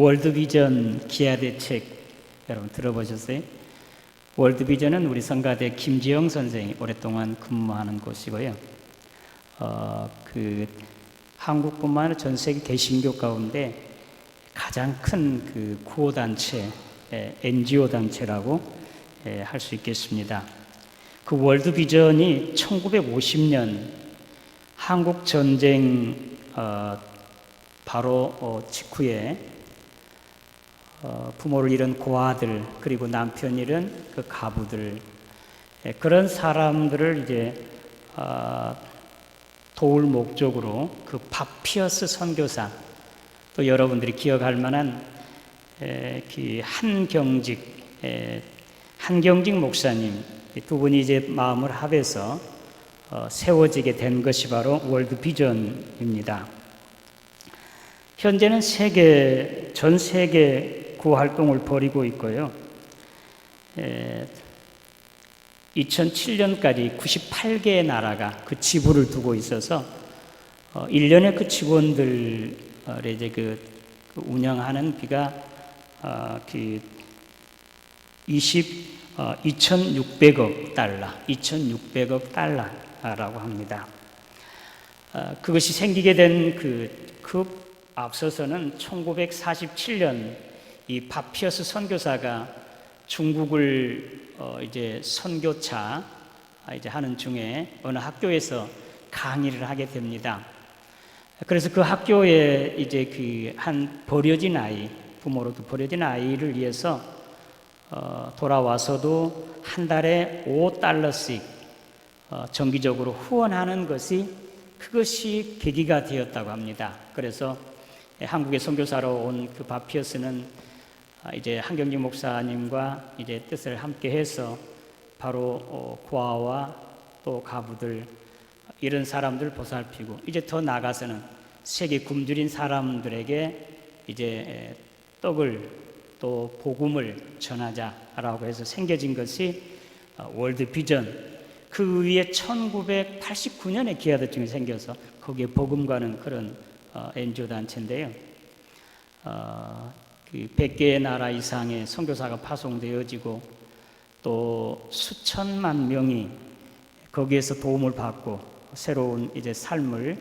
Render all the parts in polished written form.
월드비전 기아대책 여러분 들어보셨어요? 월드비전은 우리 성가대 김지영 선생이 오랫동안 근무하는 곳이고요. 한국뿐만 아니라 전 세계 개신교 가운데 가장 큰 그 구호단체, NGO 단체라고 할 수 있겠습니다. 그 월드비전이 1950년 한국 전쟁 바로 직후에 부모를 잃은 고아들 그리고 남편 잃은 그 가부들 그런 사람들을 이제 도울 목적으로 그 밥 피어스 선교사 또 여러분들이 기억할 만한 한경직 목사님 두 분이 이제 마음을 합해서 세워지게 된 것이 바로 월드비전입니다. 현재는 전 세계 구활동을 벌이고 있고요. 2007년까지 98개의 나라가 그 지부를 두고 있어서 1년에 그 직원들의 이제 그 운영하는 비가 2,600억 달러라고 합니다. 그것이 생기게 된 그 앞서서는 1947년 이 바피어스 선교사가 중국을 이제 선교차 이제 하는 중에 어느 학교에서 강의를 하게 됩니다. 그래서 그 학교에 이제 그 한 버려진 아이, 부모로도 버려진 아이를 위해서 돌아와서도 한 달에 $5씩 정기적으로 후원하는 그것이 계기가 되었다고 합니다. 그래서 한국에 선교사로 온 그 바피어스는 이제 한경직 목사님과 이제 뜻을 함께 해서 바로 고아와 또 가부들 이런 사람들 보살피고 이제 더 나아가서는 세계 굶주린 사람들에게 이제 떡을 또 복음을 전하자라고 해서 생겨진 것이 월드비전. 그 위에 1989년에 기아대책이 생겨서 거기에 복음가는 그런 NGO 단체인데요. 100개의 나라 이상의 선교사가 파송되어지고 또 수천만 명이 거기에서 도움을 받고 새로운 이제 삶을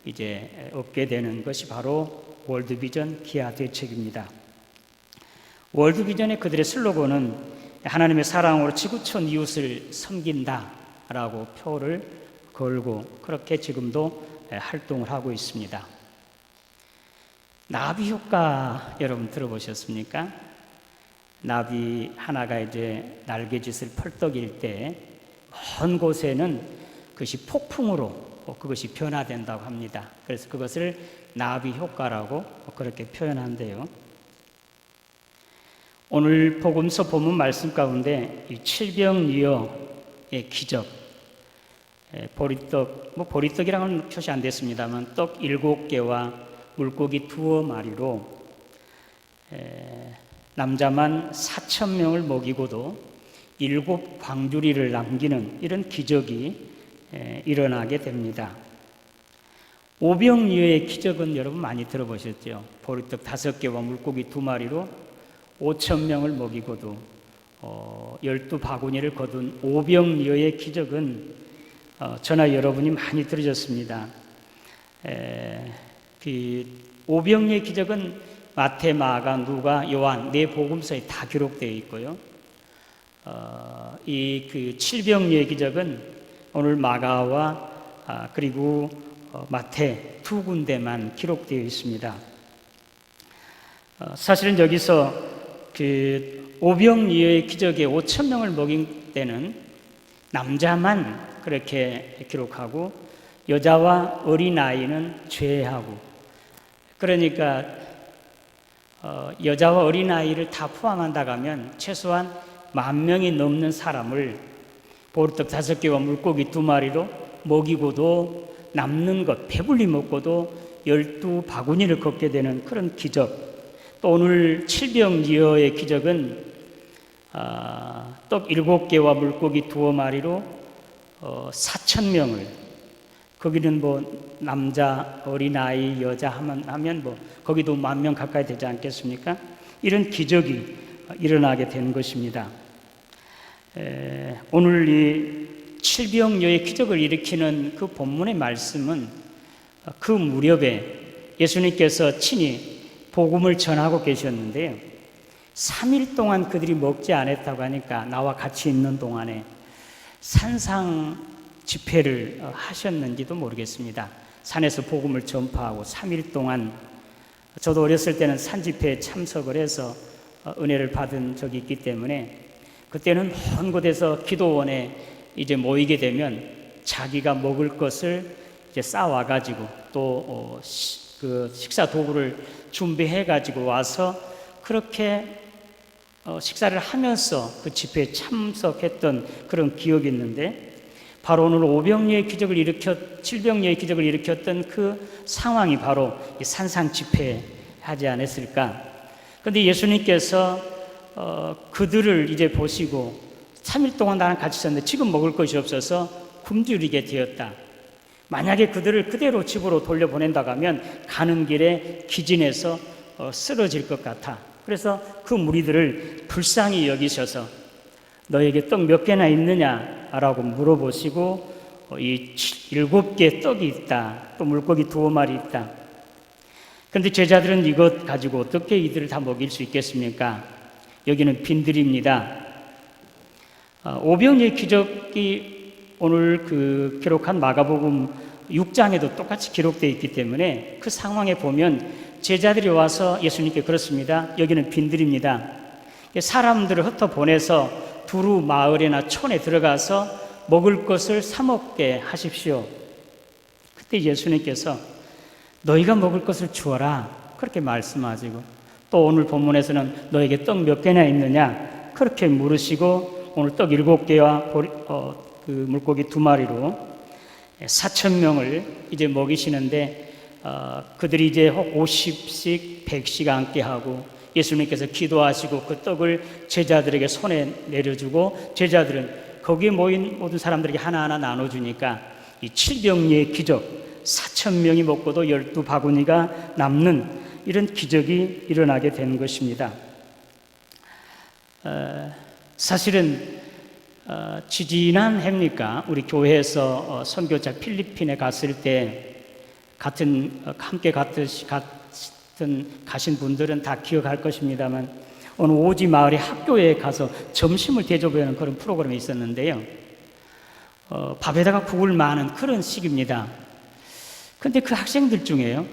이제 얻게 되는 것이 바로 월드비전 기아대책입니다. 월드비전의 그들의 슬로건은 하나님의 사랑으로 지구촌 이웃을 섬긴다라고 표를 걸고 그렇게 지금도 활동을 하고 있습니다. 나비 효과 여러분 들어보셨습니까? 나비 하나가 이제 날개짓을 펄떡일 때 먼 곳에는 그것이 폭풍으로 그것이 변화된다고 합니다. 그래서 그것을 나비 효과라고 그렇게 표현한대요. 오늘 복음서 본문 말씀 가운데 이 칠병이어의 기적, 보리떡이랑은 표시 안 됐습니다만 떡 7개와 물고기 2마리로 남자만 4,000명을 먹이고도 7 광주리를 남기는 이런 기적이 일어나게 됩니다. 오병이어의 기적은 여러분 많이 들어보셨죠? 보리떡 5개와 물고기 2마리로 5,000명을 먹이고도 12바구니를 거둔 오병이어의 기적은 저나 여러분이 많이 들으셨습니다. 오병이어의 기적은 마태, 마가, 누가, 요한 네 복음서에 다 기록되어 있고요. 이 칠병이어의 기적은 오늘 마가와 그리고 마태 2군데만 기록되어 있습니다. 사실은 여기서 오병이어의 기적에 5,000명을 먹인 때는 남자만 그렇게 기록하고 여자와 어린아이는 제외하고 그러니까 여자와 어린아이를 다 포함한다고 하면 최소한 10,000명이 넘는 사람을 보리떡 5개와 물고기 2마리로 먹이고도 남는 것 배불리 먹고도 12바구니를 걷게 되는 그런 기적. 또 오늘 칠병이어의 기적은 떡 7개와 물고기 2마리로 4,000명을 거기는 뭐 남자, 어린아이, 여자 하면 뭐 거기도 10,000명 가까이 되지 않겠습니까? 이런 기적이 일어나게 된 것입니다. 오늘 이 칠병여의 기적을 일으키는 그 본문의 말씀은 그 무렵에 예수님께서 친히 복음을 전하고 계셨는데요. 3일 동안 그들이 먹지 않았다고 하니까 나와 같이 있는 동안에 산상 집회를 하셨는지도 모르겠습니다. 산에서 복음을 전파하고 3일 동안, 저도 어렸을 때는 산 집회에 참석을 해서 은혜를 받은 적이 있기 때문에 그때는 먼 곳에서 기도원에 이제 모이게 되면 자기가 먹을 것을 이제 싸와 가지고 또 그 식사 도구를 준비해 가지고 와서 그렇게 식사를 하면서 그 집회에 참석했던 그런 기억이 있는데, 바로 오늘 칠병여의 기적을 일으켰던 그 상황이 바로 산상 집회 하지 않았을까. 그런데 예수님께서 그들을 이제 보시고 3일 동안 나랑 같이 있었는데 지금 먹을 것이 없어서 굶주리게 되었다. 만약에 그들을 그대로 집으로 돌려보낸다고 하면 가는 길에 기진해서 쓰러질 것 같아. 그래서 그 무리들을 불쌍히 여기셔서 너에게 떡 몇 개나 있느냐라고 물어보시고 이 7개 떡이 있다, 또 물고기 2마리 있다. 그런데 제자들은 이것 가지고 어떻게 이들을 다 먹일 수 있겠습니까? 여기는 빈들입니다. 오병이의 기적이 오늘 그 기록한 마가복음 6장에도 똑같이 기록되어 있기 때문에 그 상황에 보면 제자들이 와서 예수님께 그렇습니다. 여기는 빈들입니다. 사람들을 흩어보내서 두루 마을이나 촌에 들어가서 먹을 것을 사 먹게 하십시오. 그때 예수님께서 너희가 먹을 것을 주어라 그렇게 말씀하시고, 또 오늘 본문에서는 너에게 떡 몇 개나 있느냐 그렇게 물으시고 오늘 떡 7개와 그 물고기 2마리로 4,000명을 이제 먹이시는데 그들이 이제 혹 50씩 100씩 앉게 하고 예수님께서 기도하시고 그 떡을 제자들에게 손에 내려주고 제자들은 거기에 모인 모든 사람들에게 하나하나 나눠주니까 이 칠병여의 기적, 4,000명이 먹고도 12바구니가 남는 이런 기적이 일어나게 된 것입니다. 사실은 지지난 해입니까? 우리 교회에서 선교자 필리핀에 갔을 때 함께 가신 분들은 다 기억할 것입니다만 어느 오지 마을의 학교에 가서 점심을 대접하는 그런 프로그램이 있었는데요. 밥에다가 국을 많은 그런 시기입니다. 근데 그 학생들 중에요,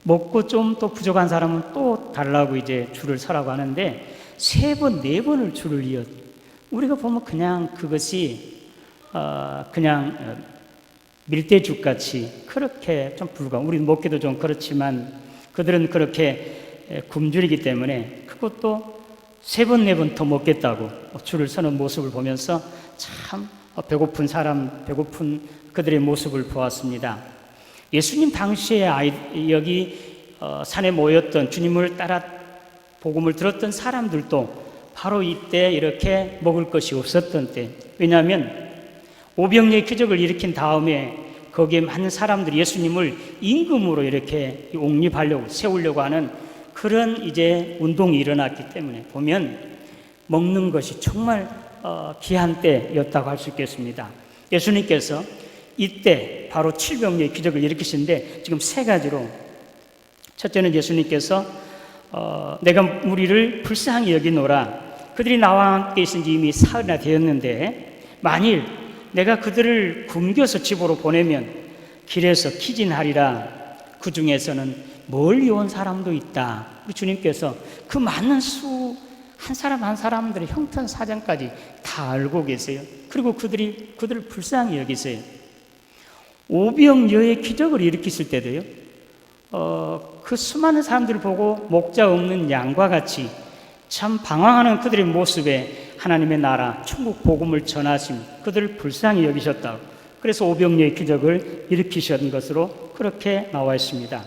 먹고 좀 또 부족한 사람은 또 달라고 이제 줄을 서라고 하는데 3번, 4번을 줄을 이어. 우리가 보면 그냥 그것이 그냥 밀대죽같이 그렇게 좀 불가한, 우리 먹기도 좀 그렇지만 그들은 그렇게 굶주리기 때문에 그것도 3번, 4번 더 먹겠다고 줄을 서는 모습을 보면서 참 배고픈 그들의 모습을 보았습니다. 예수님 당시에 여기 산에 모였던 주님을 따라 복음을 들었던 사람들도 바로 이때 이렇게 먹을 것이 없었던 때, 왜냐하면 오병이의 기적을 일으킨 다음에 거기에 많은 사람들이 예수님을 임금으로 이렇게 옹립하려고 세우려고 하는 그런 이제 운동이 일어났기 때문에 보면 먹는 것이 정말 귀한 때였다고 할 수 있겠습니다. 예수님께서 이때 바로 칠병여의 기적을 일으키시는데 지금 3가지로, 첫째는 예수님께서 내가 무리를 불쌍히 여기노라. 그들이 나와 함께 있은 지 이미 사흘이나 되었는데 만일 내가 그들을 굶겨서 집으로 보내면 길에서 기진하리라. 그 중에서는 멀리 온 사람도 있다. 우리 주님께서 그 많은 수 한 사람 한 사람들의 형편사정까지 다 알고 계세요. 그리고 그들을 불쌍히 여기세요. 오병이어의 기적을 일으키실 때도요, 그 수많은 사람들을 보고 목자 없는 양과 같이 참 방황하는 그들의 모습에 하나님의 나라, 천국 복음을 전하심, 그들을 불쌍히 여기셨다고. 그래서 오병이어의 기적을 일으키신 것으로 그렇게 나와 있습니다.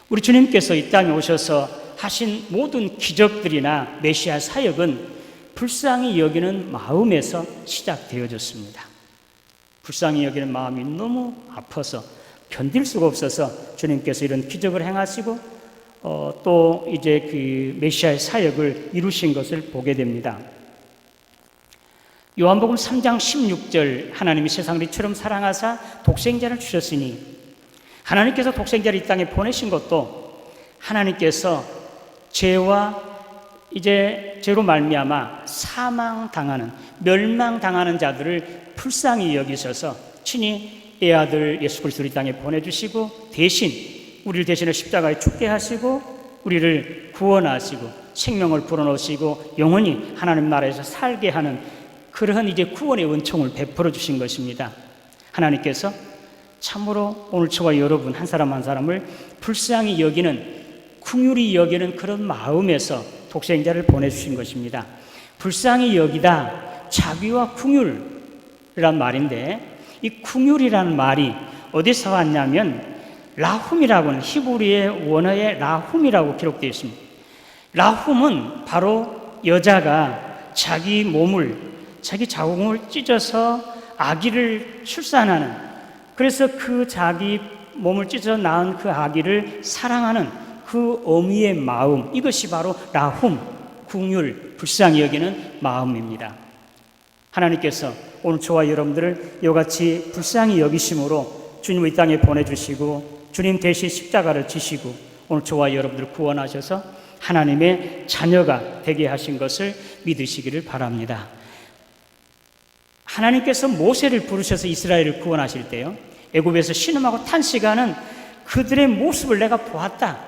우리 주님께서 이 땅에 오셔서 하신 모든 기적들이나 메시아 사역은 불쌍히 여기는 마음에서 시작되어졌습니다. 불쌍히 여기는 마음이 너무 아파서 견딜 수가 없어서 주님께서 이런 기적을 행하시고 또 이제 그 메시아의 사역을 이루신 것을 보게 됩니다. 요한복음 3장 16절 하나님이 세상을 이처럼 사랑하사 독생자를 주셨으니 하나님께서 독생자를 이 땅에 보내신 것도 하나님께서 죄와 이제 죄로 말미암아 사망당하는 멸망당하는 자들을 불쌍히 여기셔서 친히 애아들 예수 그리스도를 이 땅에 보내주시고 대신 우리를 대신해 십자가에 죽게 하시고 우리를 구원하시고 생명을 불어넣으시고 영원히 하나님 나라에서 살게 하는 그러한 이제 구원의 은총을 베풀어 주신 것입니다. 하나님께서 참으로 오늘 저와 여러분 한 사람 한 사람을 불쌍히 여기는 긍휼히 여기는 그런 마음에서 독생자를 보내주신 것입니다. 불쌍히 여기다 자비와 긍휼이란 말인데 이 긍휼이라는 말이 어디서 왔냐면 라훔이라고 하는 히브리의 원어의 라훔이라고 기록되어 있습니다. 라훔은 바로 여자가 자기 자궁을 찢어서 아기를 출산하는, 그래서 그 자기 몸을 찢어 낳은 그 아기를 사랑하는 그 어미의 마음, 이것이 바로 라훔, 긍휼, 불쌍히 여기는 마음입니다. 하나님께서 오늘 저와 여러분들을 이같이 불쌍히 여기심으로 주님을 이 땅에 보내주시고 주님 대신 십자가를 지시고 오늘 저와 여러분들을 구원하셔서 하나님의 자녀가 되게 하신 것을 믿으시기를 바랍니다. 하나님께서 모세를 부르셔서 이스라엘을 구원하실 때요, 애굽에서 신음하고 탄식하는 그들의 모습을 내가 보았다.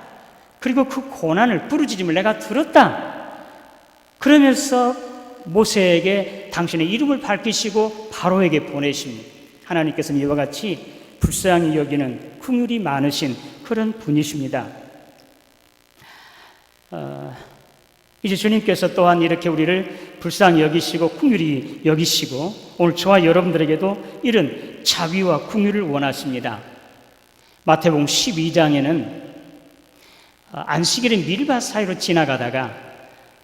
그리고 그 고난을 부르짖음을 내가 들었다. 그러면서 모세에게 당신의 이름을 밝히시고 바로에게 보내십니다. 하나님께서는 이와 같이 불쌍히 여기는 긍휼이 많으신 그런 분이십니다. 이제 주님께서 또한 이렇게 우리를 불쌍히 여기시고 긍휼히 여기시고 오늘 저와 여러분들에게도 이런 자비와 긍휼을 원하십니다. 마태복음 12장에는 안식일의 밀밭 사이로 지나가다가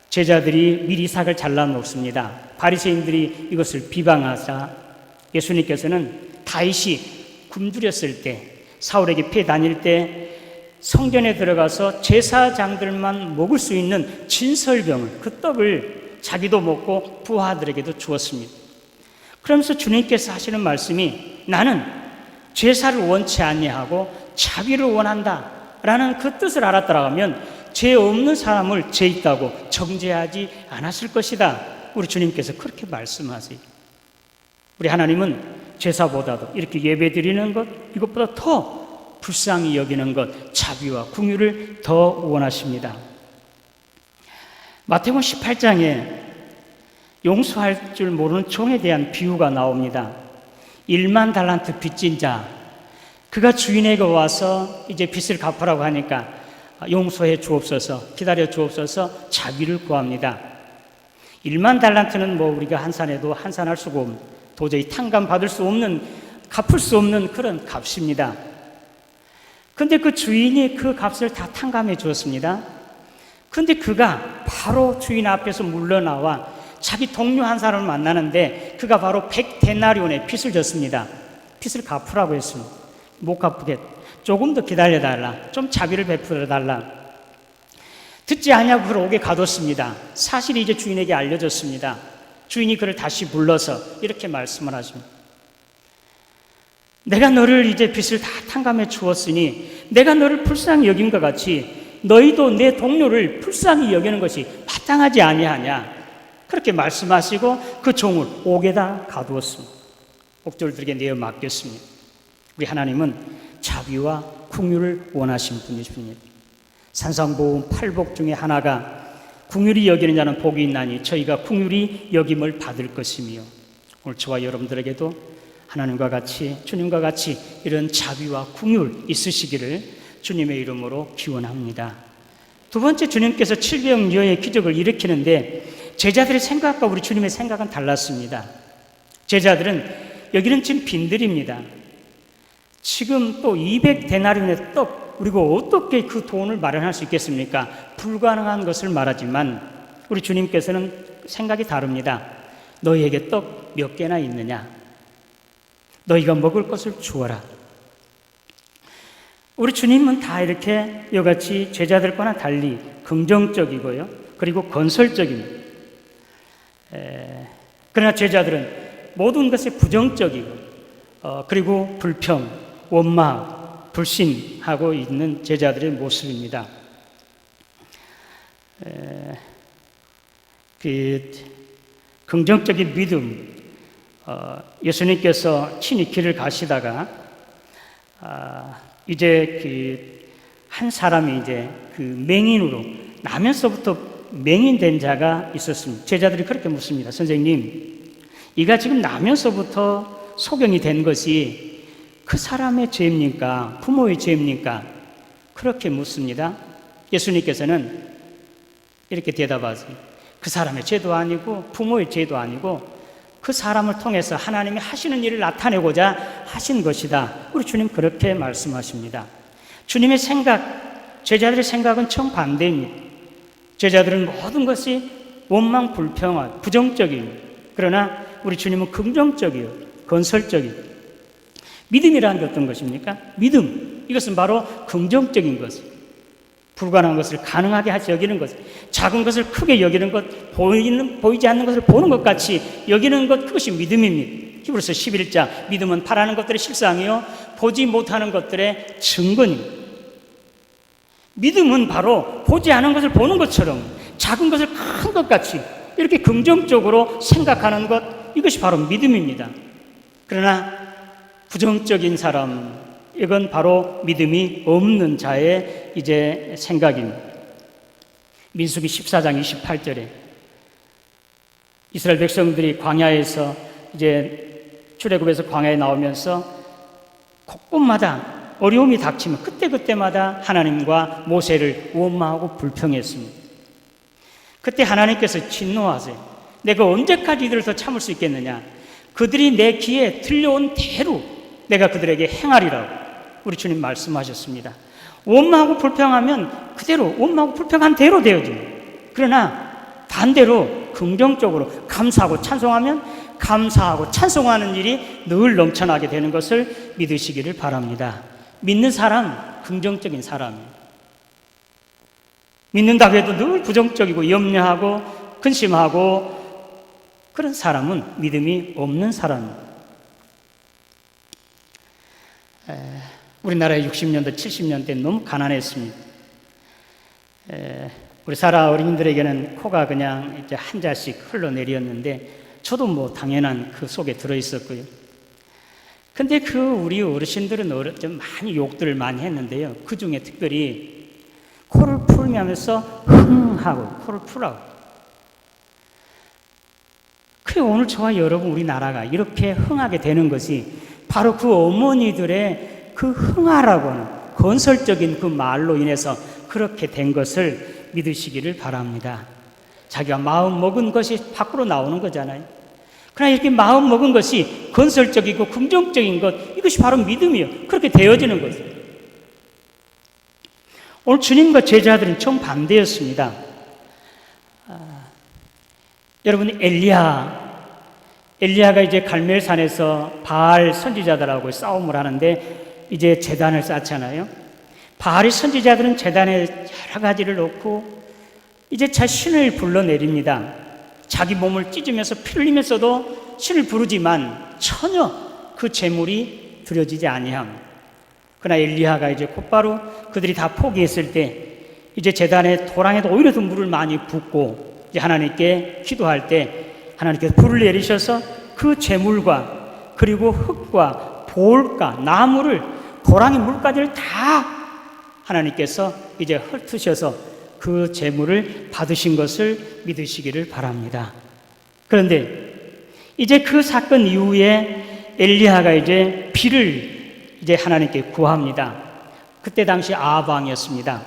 제자들이 밀이삭을 잘라 놓습니다. 바리새인들이 이것을 비방하자 예수님께서는 다윗이 굶주렸을 때, 사울에게 피해 다닐 때 성전에 들어가서 제사장들만 먹을 수 있는 진설병을, 그 떡을 자기도 먹고 부하들에게도 주었습니다. 그러면서 주님께서 하시는 말씀이 나는 제사를 원치 아니하고 자비를 원한다 라는 그 뜻을 알았더라면 죄 없는 사람을 죄 있다고 정죄하지 않았을 것이다. 우리 주님께서 그렇게 말씀하세요. 우리 하나님은 제사보다도 이렇게 예배 드리는 것, 이것보다 더 불쌍히 여기는 것, 자비와 긍휼을 더 원하십니다. 마태복음 18장에 용서할 줄 모르는 종에 대한 비유가 나옵니다. 1만 달란트 빚진 자, 그가 주인에게 와서 이제 빚을 갚으라고 하니까 용서해 주옵소서, 기다려 주옵소서 자비를 구합니다. 1만 달란트는 우리가 한산해도 한산할 수가 없는, 도저히 탕감받을 수 없는, 갚을 수 없는 그런 값입니다. 근데 그 주인이 그 값을 다 탕감해 주었습니다. 근데 그가 바로 주인 앞에서 물러나와 자기 동료 한 사람을 만나는데 그가 바로 100데나리온의 빚을 졌습니다. 빚을 갚으라고 했습니다. 못 갚게 조금 더 기다려달라, 좀 자비를 베풀어달라. 듣지 아니하고 그를 옥에 가뒀습니다. 사실이 이제 주인에게 알려졌습니다. 주인이 그를 다시 불러서 이렇게 말씀을 하십니다. 내가 너를 이제 빚을 다 탕감해 주었으니 내가 너를 불쌍히 여긴 것 같이 너희도 내 동료를 불쌍히 여기는 것이 마땅하지 아니하냐. 그렇게 말씀하시고 그 종을 옥에다 가두었습니다. 옥졸들에게 내어 맡겼습니다. 우리 하나님은 자비와 긍휼을 원하시는 분이십니다. 산상보험 8복 중에 하나가 긍휼히 여기는 자는 복이 있나니 저희가 긍휼히 여김을 받을 것이며, 오늘 저와 여러분들에게도 하나님과 같이, 주님과 같이 이런 자비와 긍휼 있으시기를 주님의 이름으로 기원합니다. 두 번째, 주님께서 700여의 기적을 일으키는데 제자들의 생각과 우리 주님의 생각은 달랐습니다. 제자들은 여기는 지금 빈들입니다. 지금 또 200데나리온의 떡, 그리고 어떻게 그 돈을 마련할 수 있겠습니까? 불가능한 것을 말하지만 우리 주님께서는 생각이 다릅니다. 너희에게 떡 몇 개나 있느냐? 너희가 먹을 것을 주어라. 우리 주님은 다 이렇게 이같이 제자들과는 달리 긍정적이고요, 그리고 건설적입니다. 그러나 제자들은 모든 것에 부정적이고 그리고 불평, 원망, 불신하고 있는 제자들의 모습입니다. 그 긍정적인 믿음, 예수님께서 친히 길을 가시다가 이제 한 사람이 이제 그 맹인으로 나면서부터 맹인된 자가 있었습니다. 제자들이 그렇게 묻습니다. 선생님, 이가 지금 나면서부터 소경이 된 것이 그 사람의 죄입니까? 부모의 죄입니까? 그렇게 묻습니다. 예수님께서는 이렇게 대답하세요. 그 사람의 죄도 아니고 부모의 죄도 아니고 그 사람을 통해서 하나님이 하시는 일을 나타내고자 하신 것이다. 우리 주님 그렇게 말씀하십니다. 주님의 생각, 제자들의 생각은 정반대입니다. 제자들은 모든 것이 원망, 불평한, 부정적입니다. 그러나 우리 주님은 긍정적이요, 건설적이요. 믿음이라는 게 어떤 것입니까? 믿음, 이것은 바로 긍정적인 것이에요. 불가능한 것을 가능하게 하시 여기는 것, 작은 것을 크게 여기는 것, 보이지 않는 것을 보는 것 같이 여기는 것, 그것이 믿음입니다. 히브리서 11장, 믿음은 바라는 것들의 실상이요 보지 못하는 것들의 증거입니다. 믿음은 바로 보지 않은 것을 보는 것처럼 작은 것을 큰 것 같이 이렇게 긍정적으로 생각하는 것, 이것이 바로 믿음입니다. 그러나 부정적인 사람, 이건 바로 믿음이 없는 자의 이제 생각입니다. 민수기 14장 28절에 이스라엘 백성들이 광야에서 이제 출애굽에서 광야에 나오면서 곳곳마다 어려움이 닥치면 그때마다 하나님과 모세를 원망하고 불평했습니다. 그때 하나님께서 진노하세요. 내가 언제까지 이들을 더 참을 수 있겠느냐? 그들이 내 귀에 들려온 대로 내가 그들에게 행하리라고 우리 주님 말씀하셨습니다. 원망하고 불평하면 그대로 원망하고 불평한 대로 되어집니다. 그러나 반대로 긍정적으로 감사하고 찬송하면 감사하고 찬송하는 일이 늘 넘쳐나게 되는 것을 믿으시기를 바랍니다. 믿는 사람, 긍정적인 사람이에요. 믿는다고 해도 늘 부정적이고 염려하고 근심하고 그런 사람은 믿음이 없는 사람입니다. 우리나라의 60년대, 70년대 너무 가난했습니다. 우리 사라 어린이들에게는 코가 그냥 이제 한 자씩 흘러내렸는데 저도 뭐 당연한 그 속에 들어있었고요. 근데 우리 어르신들은 좀 많이 욕들을 많이 했는데요. 그 중에 특별히 코를 풀면서 흥하고 코를 풀라고. 그래 오늘 저와 여러분 우리나라가 이렇게 흥하게 되는 것이 바로 그 어머니들의 그 흥하라고 하는 건설적인 그 말로 인해서 그렇게 된 것을 믿으시기를 바랍니다. 자기가 마음 먹은 것이 밖으로 나오는 거잖아요. 그러나 이렇게 마음 먹은 것이 건설적이고 긍정적인 것, 이것이 바로 믿음이요. 그렇게 되어지는 거죠. 오늘 주님과 제자들은 정반대였습니다. 여러분 엘리야가 이제 갈멜산에서 바알 선지자들하고 싸움을 하는데 이제 제단을 쌓잖아요. 바알의 선지자들은 제단에 여러 가지를 놓고 이제 자신을 불러내립니다. 자기 몸을 찢으면서 피 흘리면서도 신을 부르지만 전혀 그 제물이 드려지지 아니함. 그러나 엘리야가 이제 곧바로 그들이 다 포기했을 때 이제 제단의 도랑에도 오히려 더 물을 많이 붓고 이제 하나님께 기도할 때 하나님께서 불을 내리셔서 그 제물과 그리고 흙과 볼과 나무를 도랑의 물까지를 다 하나님께서 이제 훑으셔서 그 제물을 받으신 것을 믿으시기를 바랍니다. 그런데 이제 그 사건 이후에 엘리야가 이제 비를 이제 하나님께 구합니다. 그때 당시 아합 왕이었습니다.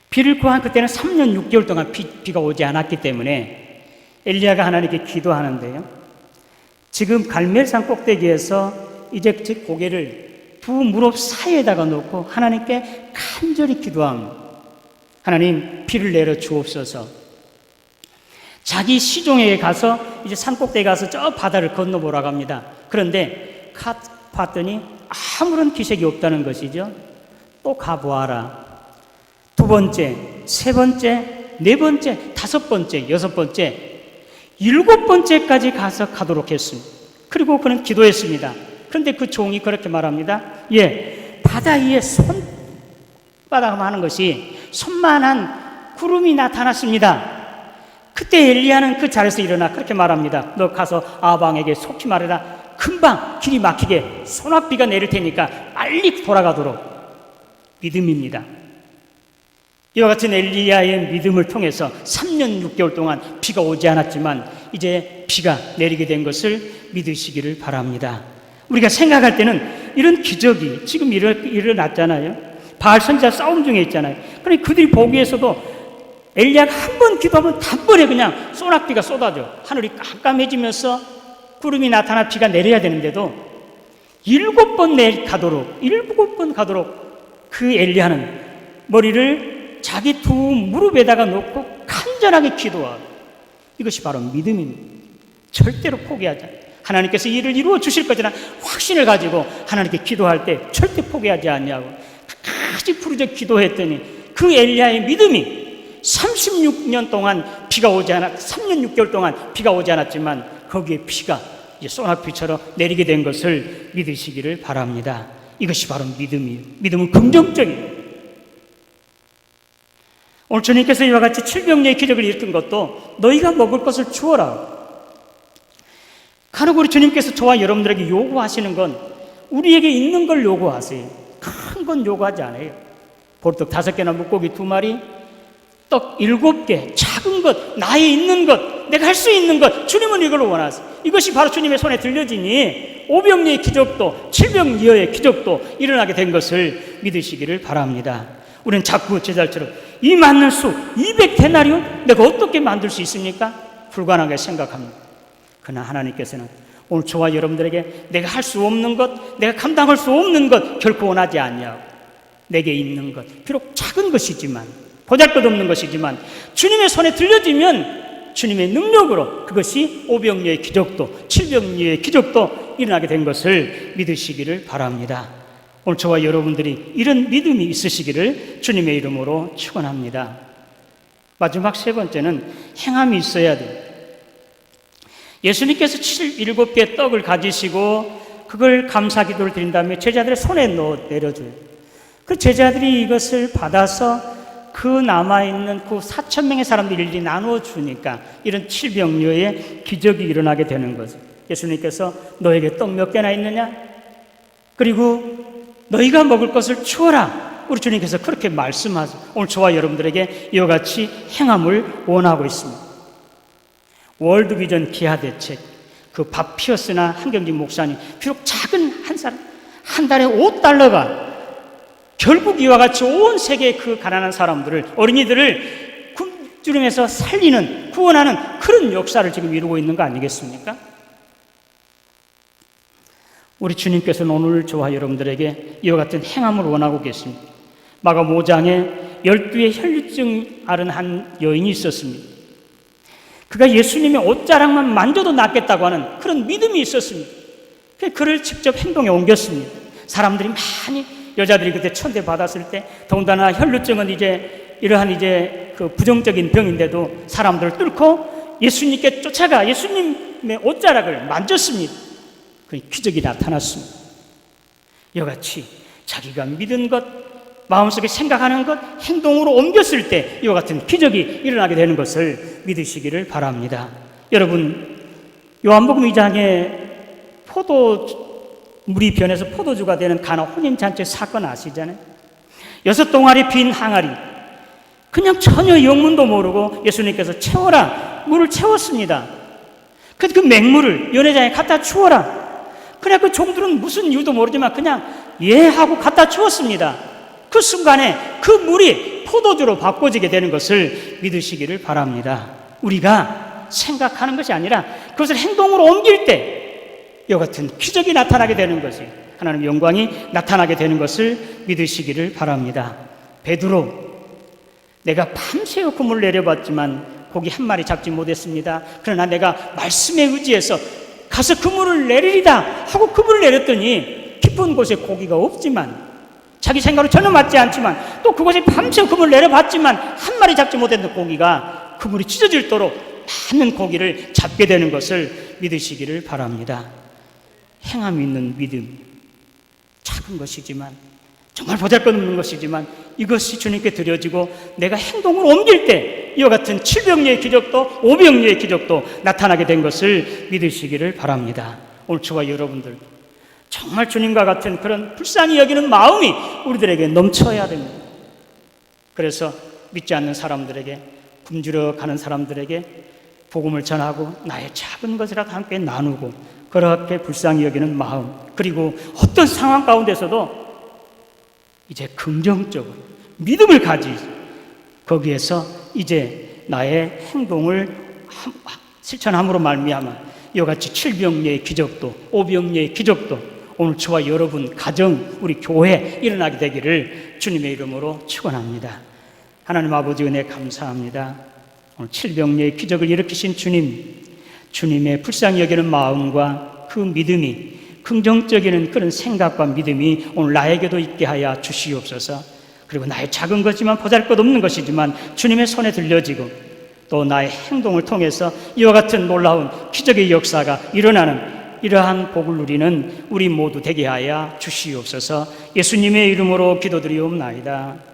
비를 구한 그때는 3년 6개월 동안 비가 오지 않았기 때문에 엘리야가 하나님께 기도하는데요. 지금 갈멜산 꼭대기에서 이제 제 고개를 두 무릎 사이에다가 놓고 하나님께 간절히 기도합니다. 하나님 비를 내려 주옵소서. 자기 시종에게 가서 이제 산 꼭대기에 가서 저 바다를 건너보라고 합니다. 그런데 봤더니 아무런 기색이 없다는 것이죠. 또 가보아라. 두 번째, 세 번째, 네 번째, 다섯 번째, 여섯 번째, 일곱 번째까지 가도록 했습니다. 그리고 그는 기도했습니다. 그런데 그 종이 그렇게 말합니다. 바다 위에 손바닥 하는 것이 손만한 구름이 나타났습니다. 그때 엘리야는 그 자리에서 일어나 그렇게 말합니다. 너 가서 아방에게 속히 말해라. 금방 길이 막히게 소낙비가 내릴 테니까 빨리 돌아가도록. 믿음입니다. 이와 같은 엘리야의 믿음을 통해서 3년 6개월 동안 비가 오지 않았지만 이제 비가 내리게 된 것을 믿으시기를 바랍니다. 우리가 생각할 때는 이런 기적이 지금 일어났잖아요. 바알 선지자 싸움 중에 있잖아요. 그러니 그들이 보기에서도 엘리야가 한 번 기도하면 단번에 그냥 소낙비가 쏟아져. 하늘이 깜깜해지면서 구름이 나타나 비가 내려야 되는데도 7번 가도록 그 엘리야는 머리를 자기 두 무릎에다가 놓고 간절하게 기도하고, 이것이 바로 믿음입니다. 절대로 포기하지 않아요. 하나님께서 이를 이루어 주실 것이라는 확신을 가지고 하나님께 기도할 때 절대 포기하지 않냐고 끝까지 부르짖어 기도했더니 그 엘리야의 믿음이 36년 동안 3년 6개월 동안 비가 오지 않았지만 거기에 비가 이제 소낙비처럼 내리게 된 것을 믿으시기를 바랍니다. 이것이 바로 믿음이에요. 믿음은 긍정적이에요. 오늘 주님께서 이와 같이 칠병녀의 기적을 일으킨 것도 너희가 먹을 것을 주어라. 간혹 우리 주님께서 저와 여러분들에게 요구하시는 건 우리에게 있는 걸 요구하세요. 큰 건 요구하지 않아요. 보리떡 5개나 물고기 2마리, 떡 7개, 작은 것, 나에 있는 것, 내가 할 수 있는 것, 주님은 이걸 원하세요. 이것이 바로 주님의 손에 들려지니 오병리의 기적도 칠병이어의 기적도 일어나게 된 것을 믿으시기를 바랍니다. 우리는 자꾸 제자들처럼 이 많은 수 200데나리온 내가 어떻게 만들 수 있습니까? 불가능하게 생각합니다. 그러나 하나님께서는 오늘 저와 여러분들에게 내가 할 수 없는 것, 내가 감당할 수 없는 것 결코 원하지 않냐고. 내게 있는 것, 비록 작은 것이지만, 보잘것없는 것이지만 주님의 손에 들려지면 주님의 능력으로 그것이 오병리의 기적도 칠병리의 기적도 일어나게 된 것을 믿으시기를 바랍니다. 오늘 저와 여러분들이 이런 믿음이 있으시기를 주님의 이름으로 축원합니다. 마지막 세 번째는 행함이 있어야 돼요. 예수님께서 7개 떡을 가지시고 그걸 감사 기도를 드린 다음에 제자들의 손에 내려줘요. 그 제자들이 이것을 받아서 그 남아있는 그 4,000명의 사람들이 일일이 나누어 주니까 이런 칠병료의 기적이 일어나게 되는 거죠. 예수님께서 너에게 떡 몇 개나 있느냐? 그리고 너희가 먹을 것을 주어라. 우리 주님께서 그렇게 말씀하세요. 오늘 저와 여러분들에게 이와 같이 행함을 원하고 있습니다. 월드비전 기하대책, 그 밥 피어스나 한경진 목사님, 비록 작은 한 사람, 한 달에 $5가 결국 이와 같이 온 세계의 그 가난한 사람들을, 어린이들을 굶주림에서 살리는, 구원하는 그런 역사를 지금 이루고 있는 거 아니겠습니까? 우리 주님께서는 오늘 저와 여러분들에게 이와 같은 행함을 원하고 계십니다. 마가복음 5장에 12의 혈류증 앓은 한 여인이 있었습니다. 그가 예수님의 옷자락만 만져도 낫겠다고 하는 그런 믿음이 있었습니다. 그를 직접 행동에 옮겼습니다. 사람들이 많이, 여자들이 그때 천대받았을 때, 더군다나 혈류증은 이러한 그 부정적인 병인데도 사람들을 뚫고 예수님께 쫓아가 예수님의 옷자락을 만졌습니다. 그 기적이 나타났습니다. 이와 같이 자기가 믿은 것, 마음속에 생각하는 것, 행동으로 옮겼을 때 이와 같은 기적이 일어나게 되는 것을 믿으시기를 바랍니다. 여러분, 요한복음 2장에 물이 변해서 포도주가 되는 가나 혼인잔치 사건 아시잖아요. 6동아리 빈 항아리, 그냥 전혀 영문도 모르고 예수님께서 채워라, 물을 채웠습니다. 그 맹물을 연회장에 갖다 주어라. 그래, 그 종들은 무슨 이유도 모르지만 그냥 예 하고 갖다 주었습니다. 그 순간에 그 물이 포도주로 바꿔지게 되는 것을 믿으시기를 바랍니다. 우리가 생각하는 것이 아니라 그것을 행동으로 옮길 때 이와 같은 기적이 나타나게 되는 것이, 하나님의 영광이 나타나게 되는 것을 믿으시기를 바랍니다. 베드로, 내가 밤새워 그물을 내려봤지만 고기 한 마리 잡지 못했습니다. 그러나 내가 말씀에 의지해서 가서 그물을 내리리다 하고 그물을 내렸더니 깊은 곳에 고기가 없지만, 자기 생각으로 전혀 맞지 않지만, 또 그곳에 밤새 그물을 내려봤지만 한 마리 잡지 못했던 고기가 그물이 찢어질도록 많은 고기를 잡게 되는 것을 믿으시기를 바랍니다. 행함이 있는 믿음, 작은 것이지만, 정말 보잘것없는 것이지만 이것이 주님께 드려지고 내가 행동을 옮길 때 이와 같은 7병리의 기적도 5병리의 기적도 나타나게 된 것을 믿으시기를 바랍니다. 오늘 저와 여러분들 정말 주님과 같은 그런 불쌍히 여기는 마음이 우리들에게 넘쳐야 됩니다. 그래서 믿지 않는 사람들에게, 굶주려 가는 사람들에게 복음을 전하고 나의 작은 것이라도 함께 나누고, 그렇게 불쌍히 여기는 마음, 그리고 어떤 상황 가운데서도 이제 긍정적으로 믿음을 가지고 거기에서 이제 나의 행동을 실천함으로 말미암아 이와 같이 7병리의 기적도 5병리의 기적도 오늘 저와 여러분 가정, 우리 교회에 일어나게 되기를 주님의 이름으로 축원합니다. 하나님 아버지 은혜 감사합니다. 오늘 7병리의 기적을 일으키신 주님의 불쌍히 여기는 마음과 그 믿음이, 긍정적인 그런 생각과 믿음이 오늘 나에게도 있게 하여 주시옵소서. 그리고 나의 작은 거지만 보잘것없는 것이지만 주님의 손에 들려지고 또 나의 행동을 통해서 이와 같은 놀라운 기적의 역사가 일어나는 이러한 복을 누리는 우리 모두 되게 하여 주시옵소서. 예수님의 이름으로 기도드리옵나이다.